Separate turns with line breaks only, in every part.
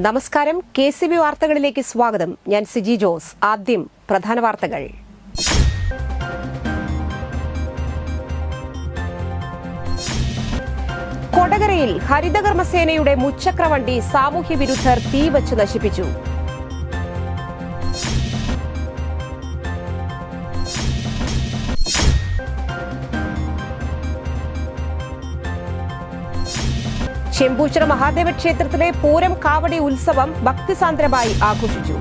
നമസ്കാരം. KCB വാർത്തകളിലേക്ക് സ്വാഗതം. ഞാൻ സിജി ജോസ്. ആദ്യം പ്രധാന വാർത്തകൾ. കൊടകരയിൽ ഹരിതകർമ്മസേനയുടെ മുച്ചക്രവണ്ടി സാമൂഹ്യ വിരുദ്ധർ തീവച്ച് നശിപ്പിച്ചു. ചെമ്പൂച്ചിറ മഹാദേവ ക്ഷേത്രത്തിലെ പൂരം കാവടി ഉത്സവം ഭക്തിസാന്ദ്രമായി ആഘോഷിച്ചു.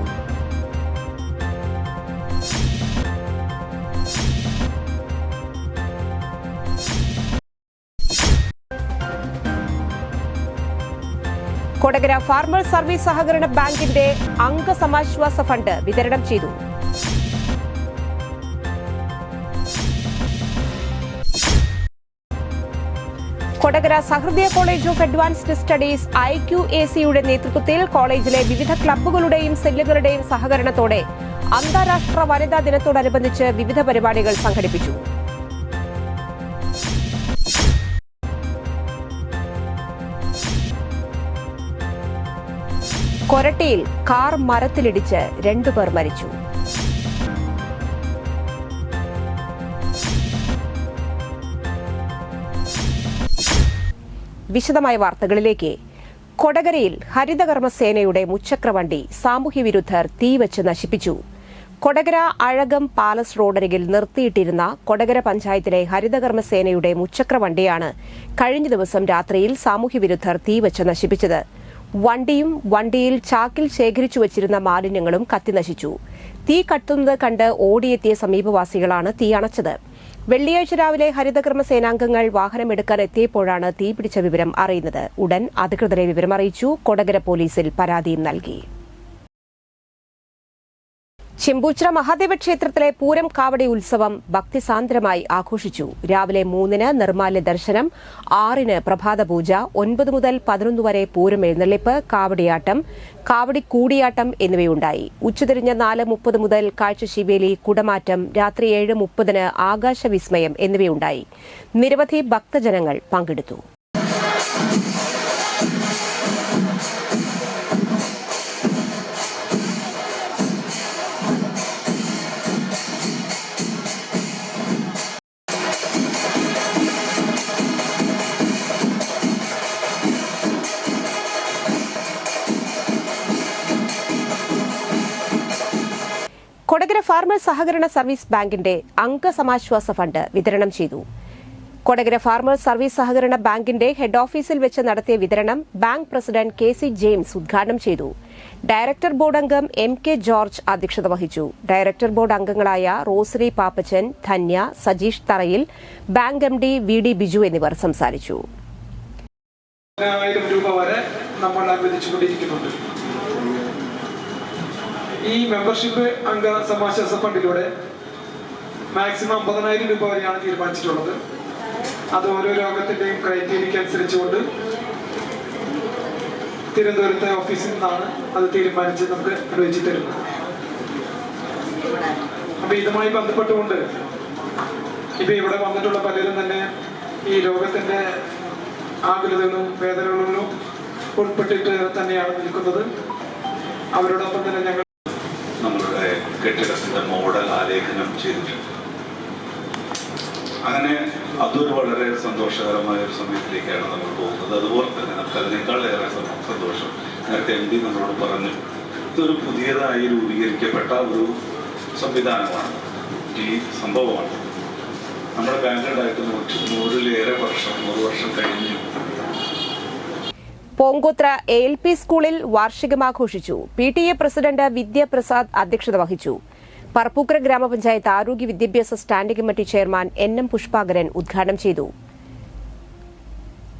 കൊടകര ഫാർമേഴ്സ് സർവീസ് സഹകരണ ബാങ്കിന്റെ അംഗസമാശ്വാസ ഫണ്ട് വിതരണം ചെയ്തു. കൊടകര സഹൃദയ കോളേജ് ഓഫ് അഡ്വാൻസ്ഡ് സ്റ്റഡീസ് IQACയുടെ നേതൃത്വത്തിൽ കോളേജിലെ വിവിധ ക്ലബ്ബുകളുടെയും സെല്ലുകളുടെയും സഹകരണത്തോടെ അന്താരാഷ്ട്ര വനിതാ ദിനത്തോടനുബന്ധിച്ച് വിവിധ പരിപാടികൾ സംഘടിപ്പിച്ചു. കൊരട്ടിയിൽ കാർ മരത്തിലിടിച്ച് 2 പേർ മരിച്ചു. വിശദമായ വാർത്തകളിലേക്ക്. കൊടകരയിൽ ഹരിതകർമ്മസേനയുടെ മുച്ചക്രവണ്ടി സാമൂഹ്യ വിരുദ്ധർ തീവച്ച് നശിപ്പിച്ചു. കൊടകര അഴകം പാലസ് റോഡരികിൽ നിർത്തിയിട്ടിരുന്ന കൊടകര പഞ്ചായത്തിലെ ഹരിതകർമ്മസേനയുടെ മുച്ചക്രവണ്ടിയാണ് കഴിഞ്ഞ ദിവസം രാത്രിയിൽ സാമൂഹ്യ വിരുദ്ധർ തീവച്ച് നശിപ്പിച്ചത്. വണ്ടിയും വണ്ടിയിൽ ചാക്കിൽ ശേഖരിച്ചു വച്ചിരുന്ന മാലിന്യങ്ങളും കത്തിനശിച്ചു. തീ കത്തുന്നത് കണ്ട് ഓടിയെത്തിയ സമീപവാസികളാണ് തീ അണച്ചത്. വെള്ളിയാഴ്ച രാവിലെ ഹരിതകർമ്മ സേനാംഗങ്ങൾ വാഹനമെടുക്കാൻ എത്തിയപ്പോഴാണ് തീപിടിച്ച വിവരം അറിയുന്നത്. ഉടൻ അധികൃതരെ വിവരമറിയിച്ചു. കൊടകര പോലീസിൽ പരാതിയും നൽകി. ചെമ്പൂച്ചിറ മഹാദേവ ക്ഷേത്രത്തിലെ പൂരം കാവടി ഉത്സവം ഭക്തിസാന്ദ്രമായി ആഘോഷിച്ചു. രാവിലെ 3-ന് നിർമ്മാല്യ ദർശനം, 6-ന് പ്രഭാത പൂജ, 9 മുതൽ 11 വരെ പൂരം എഴുന്നള്ളിപ്പ്, കാവടിയാട്ടം, കാവടി കൂടിയാട്ടം എന്നിവയുണ്ടായി. ഉച്ചതിരിഞ്ഞ് 4:30 മുതൽ കാഴ്ചശിവേലി, കുടമാറ്റം, രാത്രി 7:30-ന് ആകാശവിസ്മയം എന്നിവയുണ്ടായി. നിരവധി ഭക്തജനങ്ങൾ പങ്കെടുത്തു. കൊടകര ഫാർമേഴ്സ് സഹകരണ സർവീസ് ബാങ്കിന്റെ അംഗസമാശ്വാസ ഫണ്ട് വിതരണം ചെയ്തു. കൊടകര ഫാർമേഴ്സ് സർവീസ് സഹകരണ ബാങ്കിന്റെ ഹെഡ് ഓഫീസിൽ വെച്ച് നടത്തിയ വിതരണം ബാങ്ക് പ്രസിഡന്റ് KC ജെയിംസ് ഉദ്ഘാടനം ചെയ്തു. ഡയറക്ടർ ബോർഡ് അംഗം MK ജോർജ് അധ്യക്ഷത വഹിച്ചു. ഡയറക്ടർ ബോർഡ് അംഗങ്ങളായ റോസറി പാപ്പച്ചൻ, ധന്യ, സജീഷ് തറയിൽ, ബാങ്ക് MD VD ബിജു എന്നിവർ സംസാരിച്ചു.
ഈ മെമ്പർഷിപ്പ് അംഗ സമാശ്വാസ ഫണ്ടിലൂടെ മാക്സിമം 50,000 രൂപ വരെയാണ് തീരുമാനിച്ചിട്ടുള്ളത്. അത് ഓരോ രോഗത്തിന്റെയും ക്രൈറ്റീരിയക്ക് അനുസരിച്ചുകൊണ്ട് തിരുവനന്തപുരത്തെ ഓഫീസിൽ നിന്നാണ് അത് തീരുമാനിച്ച് നമുക്ക് അനുവദിച്ചു തരുന്നത്. അപ്പൊ ഇതുമായി ബന്ധപ്പെട്ടുകൊണ്ട് ഇപ്പൊ ഇവിടെ വന്നിട്ടുള്ള പലരും തന്നെ ഈ രോഗത്തിന്റെ ആകുലതകളും വേദനകളിലും ഉൾപ്പെട്ടിട്ട് തന്നെയാണ് നിൽക്കുന്നത്. അവരോടൊപ്പം തന്നെ ഞങ്ങൾ
നമ്മളുടെ കെട്ടിടത്തിന്റെ മോഡൽ ആലേഖനം ചെയ്തിട്ടുണ്ട്. അങ്ങനെ അതൊരു വളരെ സന്തോഷകരമായ ഒരു സമയത്തിലേക്കാണ് നമ്മൾ പോകുന്നത്. അതുപോലെ തന്നെ നമുക്ക് അതിനേക്കാളേറെ സന്തോഷം, നേരത്തെ MD നമ്മളോട് പറഞ്ഞു, ഇതൊരു പുതിയതായി രൂപീകരിക്കപ്പെട്ട ഒരു സംവിധാനമാണ്, ഈ സംഭവമാണ്. നമ്മുടെ ബാങ്കുകളായിട്ട് 100 വർഷം കഴിഞ്ഞു.
പോങ്കോത്ര ALP സ്കൂളിൽ വാർഷികം ആഘോഷിച്ചു. PTA പ്രസിഡന്റ് വിദ്യാപ്രസാദ് അധ്യക്ഷത വഹിച്ചു. പറപ്പൂക്കര ഗ്രാമപഞ്ചായത്ത് ആരോഗ്യ വിദ്യാഭ്യാസ standing committee chairman NM Pushpakaran ഉദ്ഘാടനം ചെയ്തു.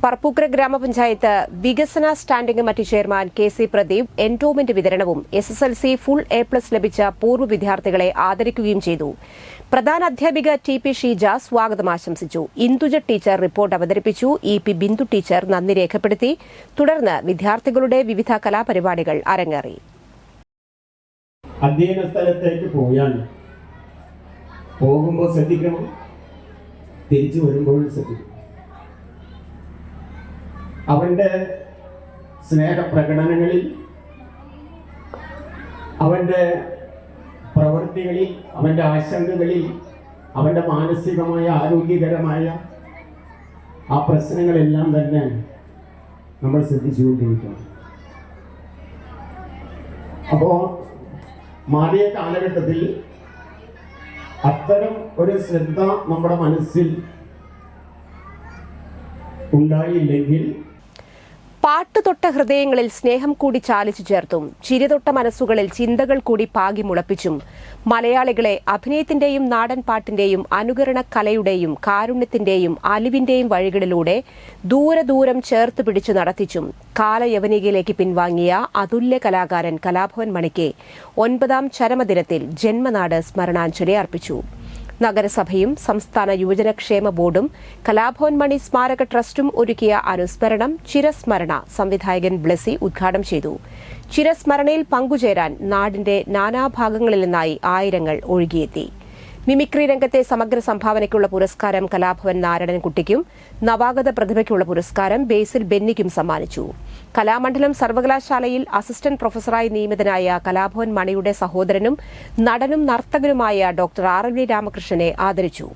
പറപ്പൂക്കര ഗ്രാമപഞ്ചായത്ത് വികസന standing committee chairman KC Pradeep endowment വിതരണവും SSLC ഫുൾ A+ ലഭിച്ച പൂർവ്വ വിദ്യാർത്ഥികളെ ആദരിക്കുകയും ചെയ്തു. പ്രധാന അധ്യാപിക TP ഷീജ സ്വാഗതം ആശംസിച്ചു. ഇന്ദുജ ടീച്ചർ റിപ്പോർട്ട് അവതരിപ്പിച്ചു. EP ബിന്ദു ടീച്ചർ നന്ദി രേഖപ്പെടുത്തി. തുടർന്ന് വിദ്യാർത്ഥികളുടെ വിവിധ കലാപരിപാടികൾ അരങ്ങേറി.
അധ്യയന സ്ഥലത്തേക്ക് പോകുമ്പോൾ ശ്രദ്ധിക്കണം, തിരിച്ചു വരുമ്പോൾ ശ്രദ്ധിക്കണം. അവന്റെ സ്നേഹപ്രകടനങ്ങളിൽ അവൻ്റെ പ്രവൃത്തികളിൽ, അവൻ്റെ ആശങ്കകളിൽ, അവൻ്റെ മാനസികമായ ആരോഗ്യകരമായ ആ പ്രശ്നങ്ങളെല്ലാം തന്നെ നമ്മൾ ശ്രദ്ധിച്ചുകൊണ്ടിരിക്കണം. അപ്പോൾ മാറിയ കാലഘട്ടത്തിൽ അത്തരം ഒരു ശ്രദ്ധ നമ്മുടെ മനസ്സിൽ ഉണ്ടായില്ലെങ്കിൽ
പാട്ടുതൊട്ട ഹൃദയങ്ങളിൽ സ്നേഹം കൂടി ചാലിച്ചു ചേർത്തും ചിരിതൊട്ട മനസ്സുകളിൽ ചിന്തകൾ കൂടി പാകി മുളപ്പിച്ചും മലയാളികളെ അഭിനയത്തിന്റെയും നാടൻ പാട്ടിന്റെയും അനുകരണ കലയുടെയും കാരുണ്യത്തിന്റെയും അലിവിന്റെയും വഴികളിലൂടെ ദൂരം ചേർത്ത് പിടിച്ചു നടത്തിച്ചും കാലയവനികയിലേക്ക് പിൻവാങ്ങിയ അതുല്യ കലാകാരൻ കലാഭവൻ മണിക്ക് 9ാം ചരമദിനത്തിൽ ജന്മനാട് സ്മരണാഞ്ജലി അർപ്പിച്ചു. നഗരസഭയും സംസ്ഥാന യുവജനക്ഷേമ ബോർഡും കലാഭവൻ മണി സ്മാരക ട്രസ്റ്റും ഒരുക്കിയ അനുസ്മരണം ചിരസ്മരണ സംവിധായകൻ ബ്ലെസി ഉദ്ഘാടനം ചെയ്തു. ചിരസ്മരണയിൽ പങ്കുചേരാൻ നാടിന്റെ നാനാഭാഗങ്ങളിൽ നിന്നായി ആയിരങ്ങൾ ഒഴുകിയെത്തി. മിമിക്രി രംഗത്തെ സമഗ്ര സംഭാവനയ്ക്കുള്ള പുരസ്കാരം കലാഭവൻ നാരായണൻകുട്ടിക്കും നവാഗത പ്രതിഭയ്ക്കുള്ള പുരസ്കാരം ബേസിൽ ബെന്നിക്കും സമ്മാനിച്ചു. കലാമണ്ഡലം സർവകലാശാലയിൽ അസിസ്റ്റന്റ് പ്രൊഫസറായി നിയമിതനായ കലാഭവൻ മണിയുടെ സഹോദരനും നടനും നർത്തകനുമായ ഡോക്ടർ RLV രാമകൃഷ്ണനെ ആദരിച്ചു.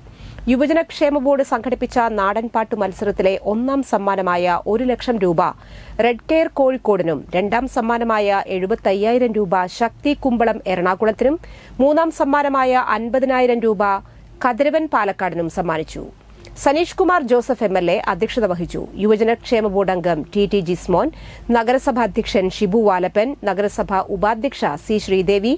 യുവജനക്ഷേമ ബോർഡ് സംഘടിപ്പിച്ച നാടൻപാട്ട് മത്സരത്തിലെ 1ാം സമ്മാനമായ 1 ലക്ഷം രൂപ റെഡ് കെയർ കോഴിക്കോടിനും 2ാം സമ്മാനമായ 75,000 രൂപ ശക്തി കുമ്പളം എറണാകുളത്തിനും 3ാം സമ്മാനമായ 50,000 രൂപ കതിരവൻ പാലക്കാടിനും സമ്മാനിച്ചു. സനീഷ് കുമാർ ജോസഫ് MLA അധ്യക്ഷത വഹിച്ചു. യുവജനക്ഷേമ ബോർഡ് അംഗം TT ജിസ്മോൻ, നഗരസഭ അധ്യക്ഷൻ ഷിബു വാലപ്പൻ, നഗരസഭ ഉപാധ്യക്ഷ C ശ്രീദേവി,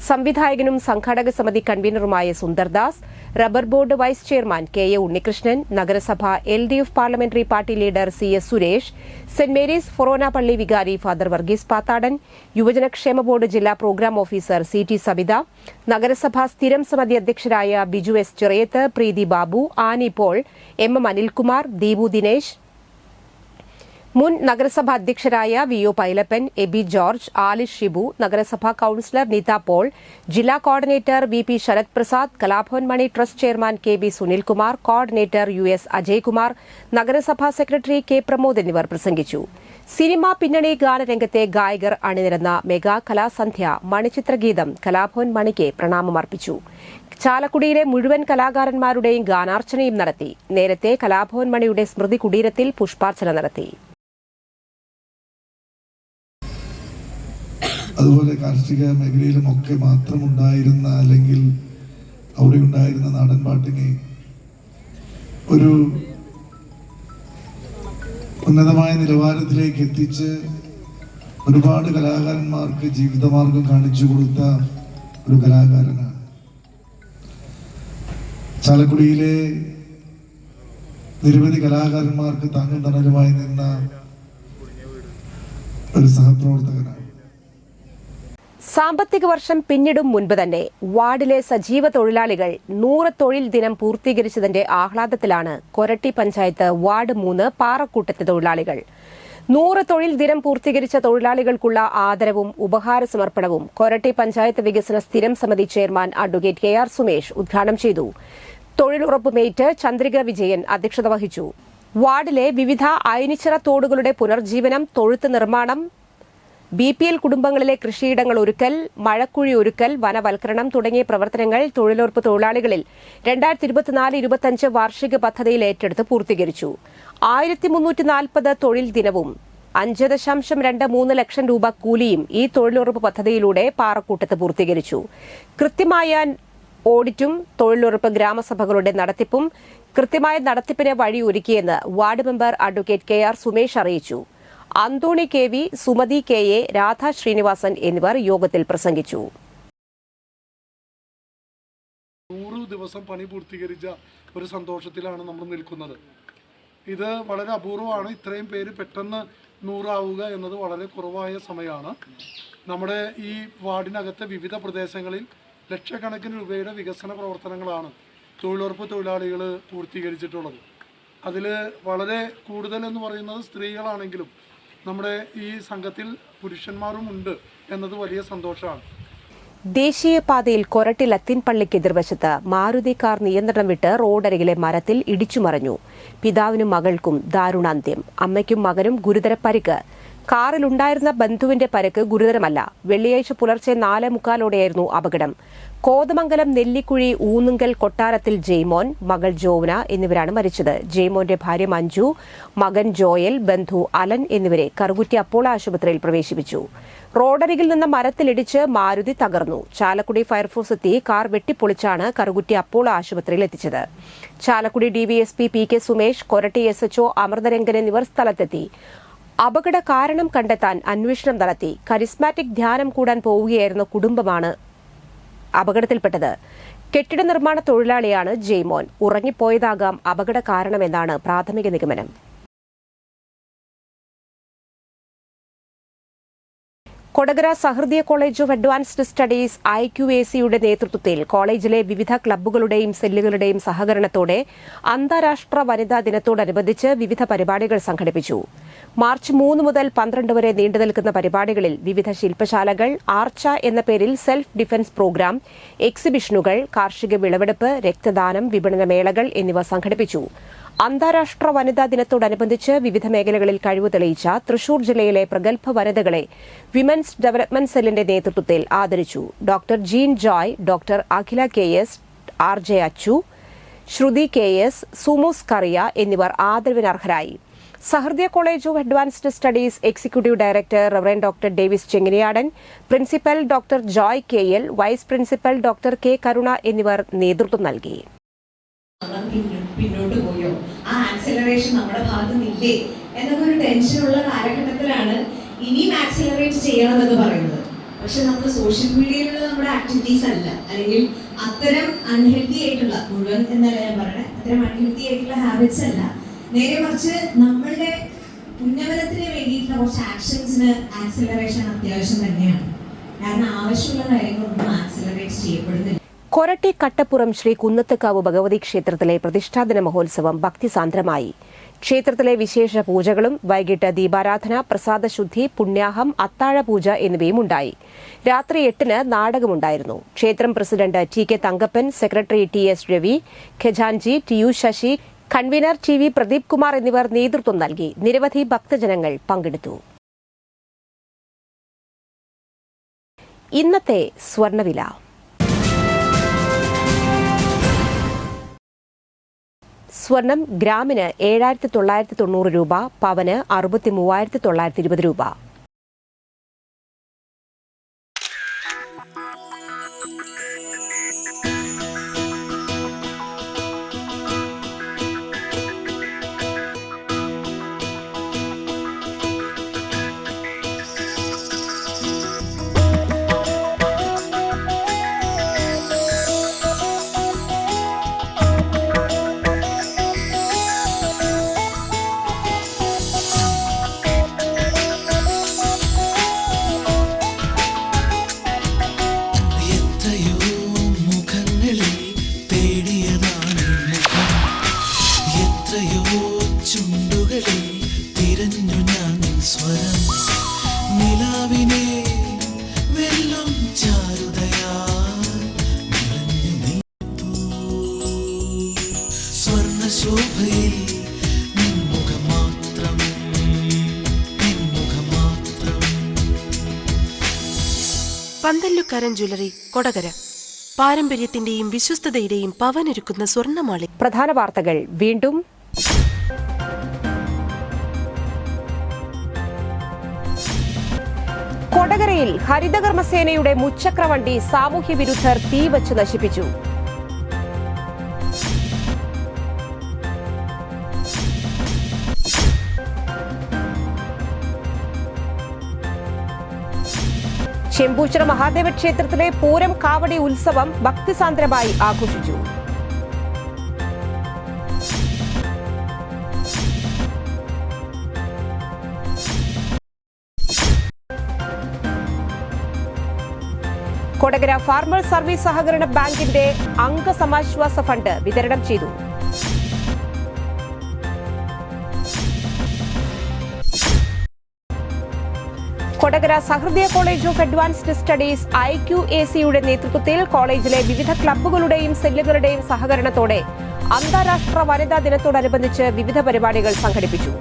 സംവിധായകനും സംഘാടക സമിതി കൺവീനറുമായ Sundardas, rubber board vice chairman KA Unnikrishnan, നഗരസഭ LDF parliamentary party leader CS Suresh, saint Mary's forane പള്ളി വികാരി ഫാദർ വർഗീസ് പാത്താടൻ, യുവജനക്ഷേമ ബോർഡ് ജില്ലാ പ്രോഗ്രാം ഓഫീസർ CT സബിത, നഗരസഭാ സ്ഥിരം സമിതി അധ്യക്ഷരായ Biju S Chirayath, Preethi Babu, Annie Paul, MM Anilkumar, Deepu Dinesh, മുൻ നഗരസഭാ അധ്യക്ഷരായ VO പൈലപ്പൻ, എബി ജോർജ്, ആലിഷ് ഷിബു, നഗരസഭാ കൌൺസിലർ നീത പോൾ, ജില്ലാ coordinator VP Sarath Prasad, Kalabhavan Mani trust chairman KB Sunilkumar, coordinator US Ajaykumar, നഗരസഭാ സെക്രട്ടറി K പ്രമോദ് എന്നിവർ പ്രസംഗിച്ചു. സിനിമ പിന്നണി ഗാനരംഗത്തെ ഗായകർ അണിനിരന്ന മെഗാ കലാസന്ധ്യ മണിച്ചിത്രഗീതം കലാഭവൻ മണിക്ക് പ്രണാമമർപ്പിച്ചു. ചാലക്കുടിയിലെ മുഴുവൻ കലാകാരന്മാരുടെയും ഗാനാർച്ചനയും നടത്തി. നേരത്തെ കലാഭവൻ മണിയുടെ സ്മൃതി കുടീരത്തിൽ പുഷ്പാർച്ചന നടത്തി.
അതുപോലെ കാർഷിക മേഖലയിലുമൊക്കെ മാത്രമുണ്ടായിരുന്ന അല്ലെങ്കിൽ അവിടെ ഉണ്ടായിരുന്ന നാടൻ പാട്ടിനെ ഒരു ഉന്നതമായ നിലവാരത്തിലേക്ക് എത്തിച്ച് ഒരുപാട് കലാകാരന്മാർക്ക് ജീവിതമാർഗം കാണിച്ചു കൊടുത്ത ഒരു കലാകാരനാണ്. ചാലക്കുടിയിലെ നിരവധി കലാകാരന്മാർക്ക് താങ്ങും തണലുമായി നിന്ന ഒരു സഹപ്രവർത്തകനാണ്.
സാമ്പത്തിക വർഷം പിന്നിടും മുൻപ് തന്നെ വാർഡിലെ സജീവ തൊഴിലാളികൾ 100 തൊഴിൽ ദിനം പൂർത്തീകരിച്ചതിന്റെ ആഹ്ലാദത്തിലാണ് കൊരട്ടി പഞ്ചായത്ത് വാർഡ് 3 പാറക്കൂട്ടത്തെ തൊഴിലാളികൾ. 100 തൊഴിൽ ദിനം പൂർത്തീകരിച്ച തൊഴിലാളികൾക്കുള്ള ആദരവും ഉപഹാര സമർപ്പണവും കൊരട്ടി പഞ്ചായത്ത് വികസന സ്ഥിരം സമിതി ചെയർമാൻ അഡ്വക്കേറ്റ് KR സുമേഷ് ഉദ്ഘാടനം ചെയ്തു. തൊഴിലുറപ്പ് മേറ്റ് ചന്ദ്രിക വിജയൻ അധ്യക്ഷത വഹിച്ചു. വാർഡിലെ വിവിധ അയനിച്ചിറ തോടുകളുടെ പുനർജീവനം, തൊഴുത്ത് നിർമ്മാണം, BPL കുടുംബങ്ങളിലെ കൃഷിയിടങ്ങൾ ഒരുക്കൽ, മഴക്കുഴി ഒരുക്കൽ, വനവൽക്കരണം തുടങ്ങിയ പ്രവർത്തനങ്ങൾ തൊഴിലുറപ്പ് തൊഴിലാളികളിൽ 2024-25 വാർഷിക പദ്ധതിയിൽ ഏറ്റെടുത്ത് പൂർത്തീകരിച്ചു. 1340 തൊഴിൽ ദിനവും 5.23 ലക്ഷം രൂപ കൂലിയും ഈ തൊഴിലുറപ്പ് പദ്ധതിയിലൂടെ പാറക്കൂട്ടത്ത് പൂർത്തീകരിച്ചു. കൃത്യമായ ഓഡിറ്റും തൊഴിലുറപ്പ് ഗ്രാമസഭകളുടെ നടത്തിപ്പും കൃത്യമായ നടത്തിപ്പിന് വഴിയൊരുക്കിയെന്ന് ward member advocate KR Sumesh അറിയിച്ചു. Antony KV, Sumathi KA, Radha Sreenivasan എന്നിവർ യോഗത്തിൽ പ്രസംഗിച്ചു.
100 ദിവസം പണി പൂർത്തീകരിച്ച ഒരു സന്തോഷത്തിലാണ് നമ്മൾ നിൽക്കുന്നത്. ഇത് വളരെ അപൂർവമാണ്. ഇത്രയും പേര് പെട്ടെന്ന് 100 ആവുക എന്നത് വളരെ കുറവായ സമയമാണ്. നമ്മുടെ ഈ വാർഡിനകത്തെ വിവിധ പ്രദേശങ്ങളിൽ ലക്ഷക്കണക്കിന് രൂപയുടെ വികസന പ്രവർത്തനങ്ങളാണ് തൊഴിലുറപ്പ് തൊഴിലാളികൾ പൂർത്തീകരിച്ചിട്ടുള്ളത്. അതിൽ വളരെ കൂടുതലെന്ന് പറയുന്നത് സ്ത്രീകളാണെങ്കിലും നമ്മുടെ ഈ സംഘത്തിൽ പുരുഷന്മാരും ഉണ്ട് എന്നത് വലിയ സന്തോഷമാണ്.
ദേശീയപാതയിൽ കൊരട്ടി ലത്തീൻപള്ളിക്ക് എതിർവശത്ത് മാരുതി കാർ നിയന്ത്രണം വിട്ട് റോഡരികിലെ മരത്തിൽ ഇടിച്ചുമറിഞ്ഞു. പിതാവിനും മകൾക്കും ദാരുണാന്ത്യം. അമ്മയ്ക്കും മകനും ഗുരുതര പരിക്ക്. കാറിലുണ്ടായിരുന്ന ബന്ധുവിന്റെ പരിക്ക് ഗുരുതരമല്ല. വെള്ളിയാഴ്ച പുലർച്ചെ 4:45 അപകടം. കോതമംഗലം നെല്ലിക്കുഴി ഊന്നുങ്കൽ കൊട്ടാരത്തിൽ ജെയ്മോൻ, മകൾ ജോവന എന്നിവരാണ് മരിച്ചത്. ജെയ്മോന്റെ ഭാര്യ മഞ്ജു, മകൻ ജോയൽ, ബന്ധു അലൻ എന്നിവരെ കറുകുറ്റി അപ്പോളോ ആശുപത്രിയിൽ പ്രവേശിപ്പിച്ചു. റോഡരികിൽ നിന്ന് മരത്തിലിടിച്ച് മാരുതി തകർന്നു. ചാലക്കുടി ഫയർഫോഴ്സ് എത്തി കാർ വെട്ടിപ്പൊളിച്ചാണ് കറുകുറ്റി അപ്പോളോ ആശുപത്രിയിൽ എത്തിച്ചത്. Chalakudy DySP PK Sumesh, Koratty SHO Amritharangan എന്നിവർ സ്ഥലത്തെത്തി. അപകട കാരണം കണ്ടെത്താൻ അന്വേഷണം നടത്തി. കരിസ്മാറ്റിക് ധ്യാനം കൂടാൻ പോവുകയായിരുന്ന കുടുംബമാണ് അപകടത്തിൽപ്പെട്ടത്. കെട്ടിട നിർമ്മാണ തൊഴിലാളിയാണ് ജെയ്മോൻ. ഉറങ്ങിപ്പോയതാകാം അപകട കാരണമെന്നാണ് പ്രാഥമിക നിഗമനം. കൊടകര സഹൃദയ കോളേജ് ഓഫ് അഡ്വാൻസ്ഡ് സ്റ്റഡീസ് IQACയുടെ നേതൃത്വത്തിൽ കോളേജിലെ വിവിധ ക്ലബ്ബുകളുടെയും സെല്ലുകളുടെയും സഹകരണത്തോടെ അന്താരാഷ്ട്ര വനിതാ ദിനത്തോടനുബന്ധിച്ച് വിവിധ പരിപാടികൾ സംഘടിപ്പിച്ചു. മാർച്ച് 3 മുതൽ 12 വരെ നീണ്ടുനിൽക്കുന്ന പരിപാടികളിൽ വിവിധ ശില്പശാലകൾ, ആർച്ച എന്ന പേരിൽ സെൽഫ് ഡിഫൻസ് പ്രോഗ്രാം, എക്സിബിഷനുകൾ, കാർഷിക വിളവെടുപ്പ്, രക്തദാനം, വിപണന മേളകൾ എന്നിവ സംഘടിപ്പിച്ചു. അന്താരാഷ്ട്ര വനിതാ ദിനത്തോടനുബന്ധിച്ച് വിവിധ മേഖലകളിൽ കഴിവ് തെളിയിച്ച തൃശൂർ ജില്ലയിലെ പ്രഗത്ഭ വനിതകളെ വിമൻസ് ഡെവലപ്മെന്റ് സെല്ലിന്റെ നേതൃത്വത്തിൽ ആദരിച്ചു. Doctor Jean Joy, doctor Akhila KS, RJ Achu, Shruthi KS, സുമൂസ് കറിയ എന്നിവർ ആദരവിനർഹരായി. Sahrudaya college of advanced studies executive director reverend doctor Davis Chenginiyadan, principal doctor Joy KL, vice principal doctor K Karuna എന്നിവർ നേതൃത്വം നൽകി.
പിന്നോട്ട് പോയോ, ആ ആക്സിലറേഷൻ നമ്മുടെ ഭാഗത്ത് നിന്നില്ലേ എന്നൊക്കെ ഒരു ടെൻഷനുള്ള കാലഘട്ടത്തിലാണ് ഇനിയും ആക്സിലറേറ്റ് ചെയ്യണമെന്ന് പറയുന്നത്. പക്ഷെ നമ്മൾ സോഷ്യൽ മീഡിയയിലുള്ള നമ്മുടെ ആക്ടിവിറ്റീസ് അല്ല, അല്ലെങ്കിൽ അത്തരം അൺഹെൽത്തി ആയിട്ടുള്ള, മുഴുവൻ എന്നല്ല ഞാൻ പറയുന്നത്, അത്തരം അൺഹെൽത്തി ആയിട്ടുള്ള ഹാബിറ്റ്സ് അല്ല, നേരെ മറിച്ച് നമ്മളുടെ ഉന്നമനത്തിന് വേണ്ടിയിട്ടുള്ള കുറച്ച് ആക്ഷൻസിന് ആക്സിലറേഷൻ അത്യാവശ്യം തന്നെയാണ്. കാരണം ആവശ്യമുള്ള കാര്യങ്ങളൊന്നും ആക്സിലറേറ്റ് ചെയ്യപ്പെടുന്നില്ല.
കൊരട്ടി കട്ടപ്പുറം ശ്രീ കുന്നത്തുകാവ് ഭഗവതി ക്ഷേത്രത്തിലെ പ്രതിഷ്ഠാദിന മഹോത്സവം ഭക്തിസാന്ദ്രമായി. ക്ഷേത്രത്തിലെ വിശേഷ പൂജകളും വൈകിട്ട് ദീപാരാധന, പ്രസാദശുദ്ധി, പുണ്യാഹം, അത്താഴപൂജ എന്നിവയും ഉണ്ടായി. രാത്രി 8-ന് നാടകമുണ്ടായിരുന്നു. ക്ഷേത്രം president TK Thankappan, secretary TS Ravi, ഖജാൻജി TU Sasi, convener TV Pradeep Kumar എന്നിവർ നേതൃത്വം നൽകി. നിരവധി ഭക്തജനങ്ങൾ പങ്കെടുത്തു. ഇന്നത്തെ സ്വർണ്ണവില. സ്വർണം ഗ്രാമിന് 7,990 രൂപ, പവന് 63,920 രൂപ.
പന്തല്ലുക്കാരൻ ജ്വല്ലറി, കൊടകര. പാരമ്പര്യത്തിന്റെയും വിശ്വസ്തതയുടെയും പവനൊരുക്കുന്ന സ്വർണ്ണമാളി.
പ്രധാന വാർത്തകൾ വീണ്ടും. കൊടകരയിൽ ഹരിതകർമ്മസേനയുടെ മുച്ചക്രവണ്ടി സാമൂഹ്യ വിരുദ്ധർ തീവച്ച് നശിപ്പിച്ചു. ചെമ്പൂച്ചിറ മഹാദേവ ക്ഷേത്രത്തിലെ പൂരം കാവടി ഉത്സവം ഭക്തിസാന്ദ്രമായി ആഘോഷിച്ചു. കൊടകര ഫാർമേഴ്സ് സർവീസ് സഹകരണ ബാങ്കിന്റെ അംഗസമാശ്വാസ ഫണ്ട് വിതരണം ചെയ്തു. കൊടകര സഹൃദയ കോളേജ് ഓഫ് അഡ്വാൻസ്ഡ് സ്റ്റഡീസ് IQACയുടെ നേതൃത്വത്തിൽ കോളേജിലെ വിവിധ ക്ലബ്ബുകളുടെയും സെല്ലുകളുടെയും സഹകരണത്തോടെ അന്താരാഷ്ട്ര വനിതാ ദിനത്തോടനുബന്ധിച്ച് വിവിധ പരിപാടികൾ സംഘടിപ്പിച്ചു.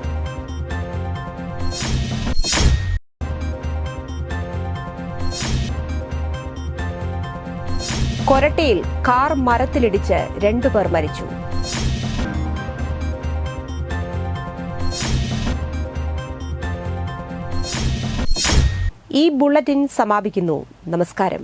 കൊരട്ടിയിൽ കാർ മരത്തിലിടിച്ച് 2 പേർ മരിച്ചു. ഈ ബുള്ളറ്റിൻ സമാപിക്കുന്നു. നമസ്കാരം.